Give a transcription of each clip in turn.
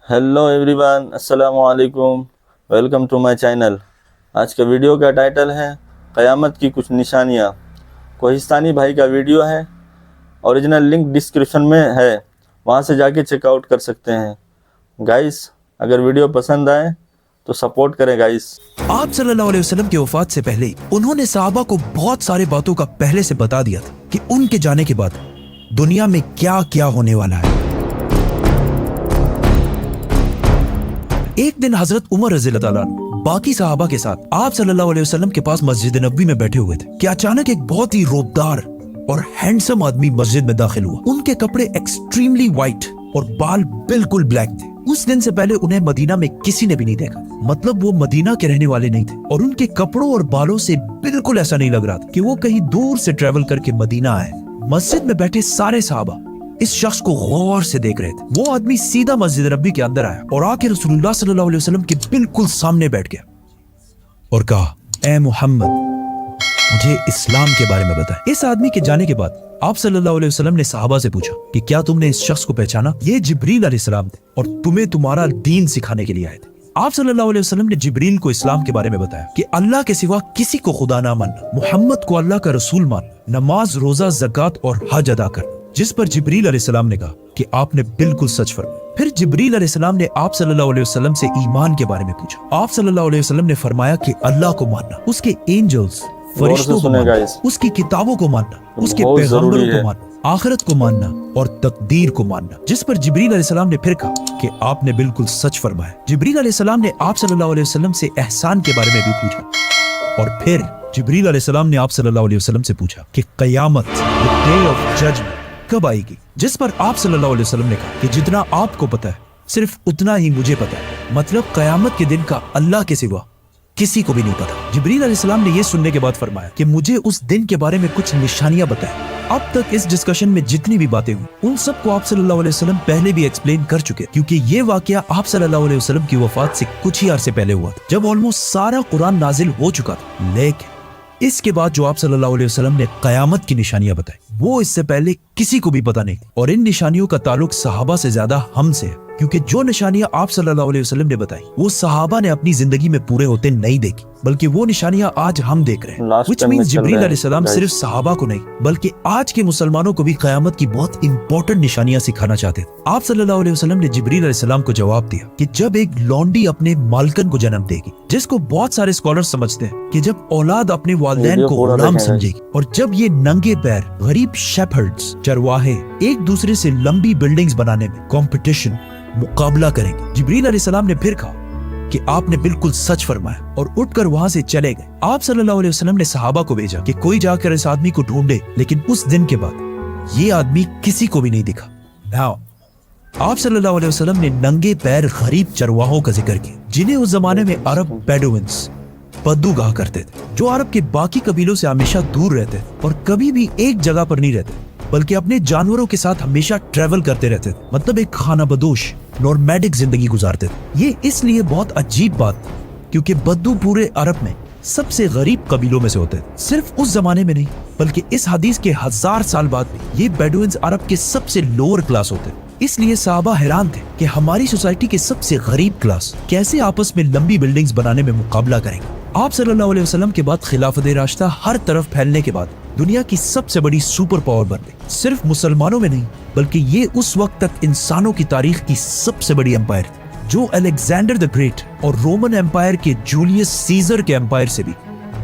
Hello everyone, अस्सलाम वालेकुम। Welcome to my channel. आज का वीडियो का टाइटल है क़यामत की कुछ निशानियाँ। कोहिस्तानी भाई का वीडियो है, ओरिजिनल लिंक डिस्क्रिप्शन में है, वहाँ से जाके चेकआउट कर सकते हैं। गाइस, अगर वीडियो पसंद आए तो सपोर्ट करें गाइस। आप सल्लल्लाहु अलैहि वसल्लम की वफात से पहले उन्होंने सहाबा को बहुत सारे बातों का पहले से बता दिया था कि उनके जाने के बाद दुनिया में क्या क्या होने वाला है। एक दिन हजरत उमर रज़ियल्लाहु अन्हु बाकी सहाबा के साथ आप सल्लल्लाहु अलैहि वसल्लम के पास मस्जिद नबवी में बैठे हुए थे कि अचानक एक बहुत ही रोबदार और हैंडसम आदमी मस्जिद में दाखिल हुआ। उनके कपड़े एक्सट्रीमली व्हाइट और बाल बिल्कुल ब्लैक थे। उस दिन से पहले उन्हें मदीना में किसी ने भी नहीं देखा, मतलब वो मदीना के रहने वाले नहीं थे और उनके कपड़ों और बालों से बिल्कुल ऐसा नहीं लग रहा था कि वो कहीं दूर से ट्रेवल करके मदीना आए। मस्जिद में बैठे सारे सहाबा इस शख्स को गौर से देख रहे थे। वो आदमी सीधा मस्जिद नबी के अंदर आया और आके रसूलुल्लाह सल्लल्लाहु अलैहि वसल्लम के बिल्कुल सामने बैठ गया और कहा, ए मोहम्मद, मुझे इस्लाम के बारे में बता। इस आदमी के जाने के बाद आप सल्लल्लाहु अलैहि वसल्लम ने सहाबा से पूछा कि क्या तुमने इस शख्स को पहचाना? ये जिब्रील अलैहिस्सलाम थे और तुम्हें तुम्हारा दीन सिखाने के लिए आए थे। आप सल्लल्लाहु अलैहि वसल्लम ने जिब्रील को इस्लाम के बारे में बताया कि अल्लाह के सिवा किसी को खुदा ना मानना, मोहम्मद को अल्लाह का रसूल मानना, नमाज, रोजा, ज़कात और हज अदा करना। जिस पर जिब्रील अलैहिस्सलाम ने कहा कि आपने बिल्कुल सच फरमाया। फिर जिब्रील अलैहिस्सलाम ने आप सल्लल्लाहु अलैहि वसल्लम से ईमान के बारे में पूछा। आप सल्लल्लाहु अलैहि वसल्लम ने फरमाया कि अल्लाह को मानना, उसके एंजल्स, फरिश्तों को मानना, उसकी किताबों को मानना, उसके पैगंबरों को मानना, आखिरत को मानना और तकदीर को मानना। जिस पर जिब्रील अलैहिस्सलाम ने फिर कहा कि आपने बिल्कुल सच फरमाया। जिब्रील अलैहिस्सलाम ने आप सल्लल्लाहु अलैहि वसल्लम से एहसान के बारे में भी पूछा और फिर जिब्रील अलैहिस्सलाम ने आप सल्लल्लाहु अलैहि वसल्लम से पूछा कि क़यामत, द डे ऑफ जजमेंट, कब आएगी? जिस पर आप सल्लल्लाहु अलैहि वसल्लम ने कहा कि जितना आपको पता है सिर्फ उतना ही मुझे पता है, मतलब क़यामत के दिन का अल्लाह के सिवा किसी को भी नहीं पता। जिब्रील अलैहिस्सलाम ने यह सुनने के बाद फरमाया कि मुझे उस दिन के बारे में कुछ निशानियां बताएं। अब तक इस डिस्कशन में जितनी भी बातें हुई उन सबको आप सल्लल्लाहु अलैहि वसल्लम पहले भी एक्सप्लेन कर चुके, क्योंकि ये वाकया आप सल्लल्लाहु अलैहि वसल्लम की वफात से कुछ ही अरसे पहले हुआ था, जब ऑलमोस्ट सारा कुरान नाजिल हो चुका था। लेकिन इसके बाद जो आप सल्लल्लाहु अलैहि वसल्लम ने क़यामत की निशानियां बताई वो इससे पहले किसी को भी पता नहीं थी। और इन निशानियों का ताल्लुक सहाबा से ज्यादा हमसे है, क्योंकि जो निशानियां आप सल्लल्लाहु अलैहि वसल्लम ने बताई वो सहाबा ने अपनी जिंदगी में पूरे होते नहीं देखी, बल्कि वो निशानियां आज हम देख रहे हैं। Which means जिब्रील अलैहिस्सलाम सिर्फ सहाबा को नहीं बल्कि आज के मुसलमानों को भी क़यामत की बहुत इंपॉर्टेंट निशानियां सिखाना चाहते थे। आप सल्लल्लाहु अलैहि वसल्लम ने जिब्रील अलैहिस्सलाम को जवाब दिया कि जब एक लौंडी अपने मालकन को जन्म देगी, जिसको बहुत सारे स्कॉलर समझते हैं कि जब औलाद अपने वालिदैन को गुलाम समझेगी, और जब ये नंगे पैर गरीब शेफर्ड्स, चरवाहे एक दूसरे से लंबी बिल्डिंग्स बनाने में कंपटीशन, मुकाबला करेंगे। जिब्रील अलैहिस्सलाम ने फिर कहा कि आपने बिल्कुल सच फरमाया और उठकर वहां से चले गए। आप सल्लल्लाहु अलैहि वसल्लम ने सहाबा को भेजा कि कोई जाकर इस आदमी को ढूंढे, लेकिन उस दिन के बाद ये आदमी किसी को भी नहीं दिखा। Now, आप सल्लल्लाहु अलैहि वसल्लम ने नंगे पैर गरीब चरवाहों का जिक्र किया, जिन्हें उस जमाने में अरब बेडुइन्स, बद्दू कहा करते थे, जो अरब के बाकी कबीलों से हमेशा दूर रहते थे और कभी भी एक जगह पर नहीं रहते, बल्कि अपने जानवरों के साथ हमेशा ट्रेवल करते रहते थे, मतलब एक खाना बदोश नॉर्मैडिक जिंदगी गुजारते थे। ये इसलिए बहुत अजीब बात क्योंकि बद्दू पूरे अरब में सबसे गरीब कबीलों में से होते थे। सिर्फ उस जमाने में नहीं बल्कि इस हदीस के 1000 साल बाद भी ये बेडुइन्स अरब के सबसे लोअर क्लास होते थे। इसलिए सहाबा हैरान थे कि हमारी सोसाइटी के सबसे गरीब क्लास कैसे आपस में लंबी बिल्डिंग्स बनाने में मुकाबला करेंगे। आप सल्लल्लाहु अलैहि वसल्लम के बाद खिलाफत राशिदा हर तरफ फैलने के बाद दुनिया की सबसे बड़ी सुपर पावर बन गई। सिर्फ मुसलमानों में नहीं बल्कि ये उस वक्त तक इंसानों की तारीख की सबसे बड़ी एम्पायर थी, जो अलेक्जेंडर द ग्रेट और रोमन एम्पायर के जूलियस सीजर के एम्पायर से भी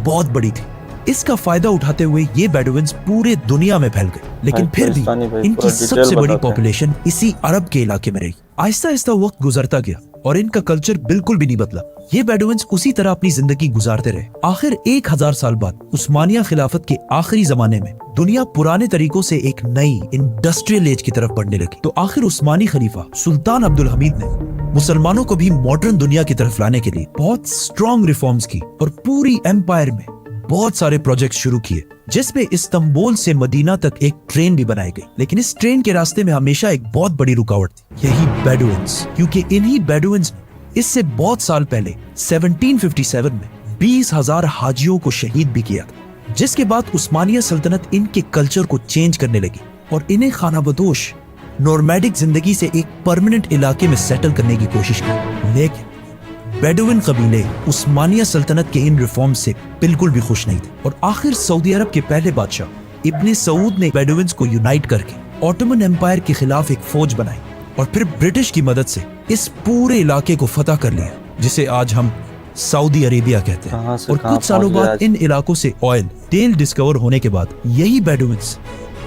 बहुत बड़ी थी। इसका फायदा उठाते हुए ये बेडुइन्स पूरे दुनिया में फैल गए, लेकिन फिर भी इनकी सबसे बड़ी पॉपुलेशन इसी अरब के इलाके में रही। आहिस्ता आहिस्ता वक्त गुजरता गया और इनका कल्चर बिल्कुल भी नहीं बदला। ये बेडुइन्स उसी तरह अपनी जिंदगी गुजारते रहे। आखिर 1000 साल बाद उस्मानिया खिलाफत के आखिरी जमाने में दुनिया पुराने तरीकों से एक नई इंडस्ट्रियल एज की तरफ बढ़ने लगी, तो आखिर उस्मानी खलीफा सुल्तान अब्दुल हमीद ने मुसलमानों को भी मॉडर्न दुनिया की तरफ लाने के लिए बहुत स्ट्रॉन्ग रिफॉर्म्स की और पूरी एम्पायर में बहुत सारे प्रोजेक्ट शुरू किए, जिसमें इस्तांबुल से मदीना तक एक ट्रेन भी बनाई गई। लेकिन इस ट्रेन के रास्ते में हमेशा एक बहुत बड़ी रुकावट थी, यही बेडुइन्स, क्योंकि इन्हीं बेडुइन्स इससे बहुत साल पहले 1757 में 20,000 हाजियों को शहीद भी किया था, जिसके बाद उस्मानिया सल्तनत इनके कल्चर को चेंज करने लगी और इन्हें खाना बदोश नॉर्मैडिक जिंदगी से एक परमानेंट इलाके में सेटल करने की कोशिश की, लेकिन बेडुइन कबीले उस्मानिया सल्तनत के इन रिफॉर्म्स से बिल्कुल भी खुश नहीं थे और आखिर सऊदी अरब के पहले बादशाह इब्ने सऊद ने बेडुइन्स को यूनाइट करके ऑटोमन एम्पायर के खिलाफ एक फौज बनाई और फिर ब्रिटिश की मदद से इस पूरे इलाके को फतह कर लिया, जिसे आज हम सऊदी अरेबिया कहते हैं। और कुछ सालों बाद इन इलाकों से ऑयल तेल डिस्कवर होने के बाद यही बेडुइन्स,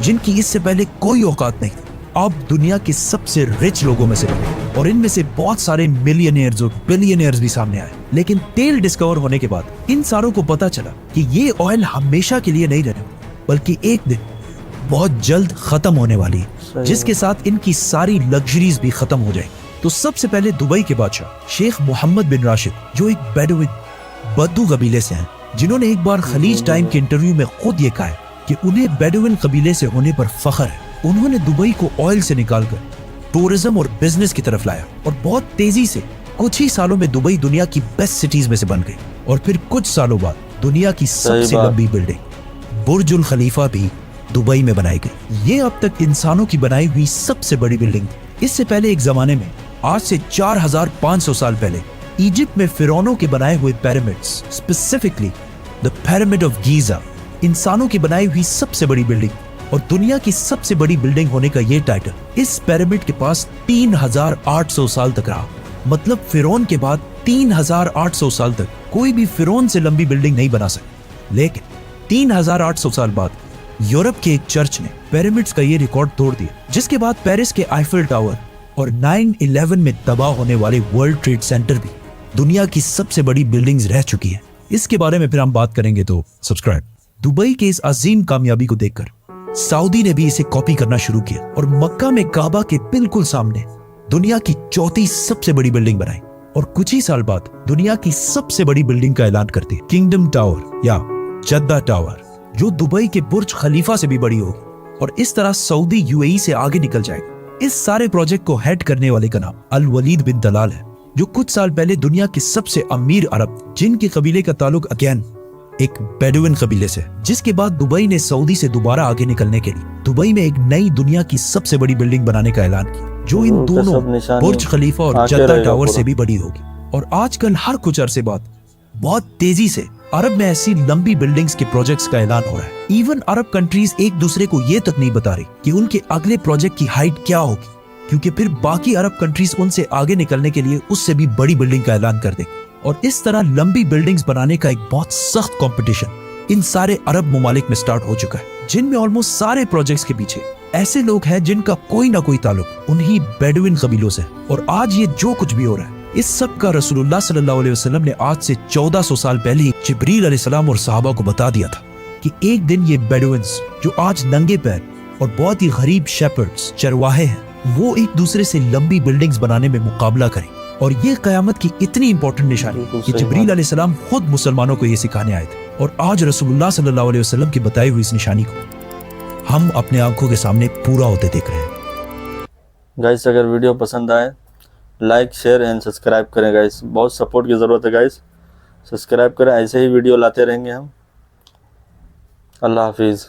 जिनकी इससे पहले कोई औकात नहीं, अब दुनिया के सबसे रिच लोगों में से बने और इनमें से बहुत सारे मिलियनियर्स और बिलियनियर्स भी सामने आए। लेकिन तेल डिस्कवर होने के बाद इन सारों को पता चला कि ये ऑयल हमेशा के लिए नहीं रहने, बल्कि एक दिन बहुत जल्द खत्म होने वाली है, जिसके साथ इनकी सारी लग्जरीज भी खत्म हो जाएगी। तो सबसे पहले दुबई के बादशाह शेख मोहम्मद बिन राशिद, जो एक बेडुइन बद्दू कबीले से हैं, जिन्होंने एक बार खलीज टाइम के इंटरव्यू में खुद ये कहा है कि उन्हें बेडुइन कबीले से होने पर फख्र है। उन्होंने दुबई को ऑयल से निकालकर टूरिज्म और बिजनेस की तरफ लाया और बहुत तेजी से कुछ ही सालों में दुबई दुनिया की बेस्ट सिटीज में से बन गई। और फिर कुछ सालों बाद दुनिया की सबसे लंबी बिल्डिंग बुर्जुल खलीफा भी दुबई में बनाई गई। ये अब तक इंसानों की बनाई हुई सबसे बड़ी बिल्डिंग थी। इससे पहले एक जमाने में, आज से 4500 साल पहले, इजिप्ट में फिरौनों के बनाए हुए pyramids, specifically the pyramid of Giza, इंसानों की बनाई हुई सबसे बड़ी बिल्डिंग और दुनिया की सबसे बड़ी बिल्डिंग होने का ये टाइटल इस पिरामिड के पास 3800 साल तक रहा। मतलब फिरौन के बाद 3800 साल तक कोई भी फिरौन से लंबी बिल्डिंग नहीं बना सका। लेकिन 3800 साल बाद यूरोप के एक चर्च ने पिरामिड्स का ये रिकॉर्ड तोड़ दिया, जिसके बाद पेरिस के आईफिल टावर और 9/11 में तबाह होने वाले वर्ल्ड ट्रेड सेंटर भी दुनिया की सबसे बड़ी बिल्डिंग्स रह चुकी है। इसके बारे में फिर हम बात करेंगे, तो सब्सक्राइब। दुबई के इस अजीम कामयाबी को देखकर सऊदी ने भी इसे कॉपी करना शुरू किया और मक्का में काबा के बिल्कुल सामने दुनिया की चौथी सबसे बड़ी बिल्डिंग बनाई और कुछ ही साल बाद दुनिया की सबसे बड़ी बिल्डिंग का ऐलान करती है, किंगडम टावर या जद्दा टावर, जो दुबई के बुर्ज खलीफा से भी बड़ी होगी और इस तरह सऊदी यूएई से आगे निकल जाएगा। इस सारे प्रोजेक्ट को हेड करने वाले का नाम अल वलीद बिन तलाल है, जो कुछ साल पहले दुनिया के सबसे अमीर अरब, जिनके कबीले का ताल्लुक अगेन एक बेडुइन कबीले से, जिसके बाद दुबई ने सऊदी से दोबारा आगे निकलने के लिए दुबई में एक नई दुनिया की सबसे बड़ी बिल्डिंग बनाने का ऐलान किया, जो इन दोनों बुर्ज खलीफा और जद्दा टावर से भी बड़ी होगी। और आजकल हर कुछ अरसे बाद बहुत तेजी से अरब में ऐसी लंबी बिल्डिंग्स के प्रोजेक्ट्स का ऐलान हो रहा है। इवन अरब कंट्रीज एक दूसरे को ये तक नहीं बता रही कि उनके अगले प्रोजेक्ट की हाइट क्या होगी, क्योंकि फिर बाकी अरब कंट्रीज उनसे आगे निकलने के लिए उससे भी बड़ी बिल्डिंग का ऐलान कर देंगे। और इस तरह लंबी बिल्डिंग्स बनाने का एक बहुत सख्त कंपटीशन इन सारे अरब मुमालिक में स्टार्ट हो चुका है, जिनमें ऑलमोस्ट सारे प्रोजेक्ट्स के पीछे ऐसे लोग हैं जिनका कोई ना कोई ताल्लुक उन्हीं बेडुइन कबीलों से। और आज ये जो कुछ भी हो रहा है, इस सब का रसूलुल्लाह सल्लल्लाहु अलैहि वसल्लम ने आज से 1400 साल पहले ही जिब्रील अलैहिस्सलाम और सहाबा को बता दिया था कि एक दिन ये बेडुइन्स, जो आज नंगे पैर और बहुत ही गरीब शेपर्ड्स, चरवाहे हैं, वो एक दूसरे से लंबी बिल्डिंग्स बनाने में मुकाबला करें। और ये कयामत की इतनी इंपॉर्टेंट निशानी कि जिब्रील अलैहिस्सलाम खुद मुसलमानों को ये सिखाने आए थे। और आज रसूलुल्लाह सल्लल्लाहु अलैहि वसल्लम की बताई हुई इस निशानी को हम अपने आंखों के सामने पूरा होते देख रहे हैं। गाइस, अगर वीडियो पसंद आए लाइक, शेयर एंड सब्सक्राइब करें गाइस। बहुत सपोर्ट की ज़रूरत है गाइस, सब्सक्राइब करें। ऐसे ही वीडियो लाते रहेंगे हम। अल्लाह हाफिज़।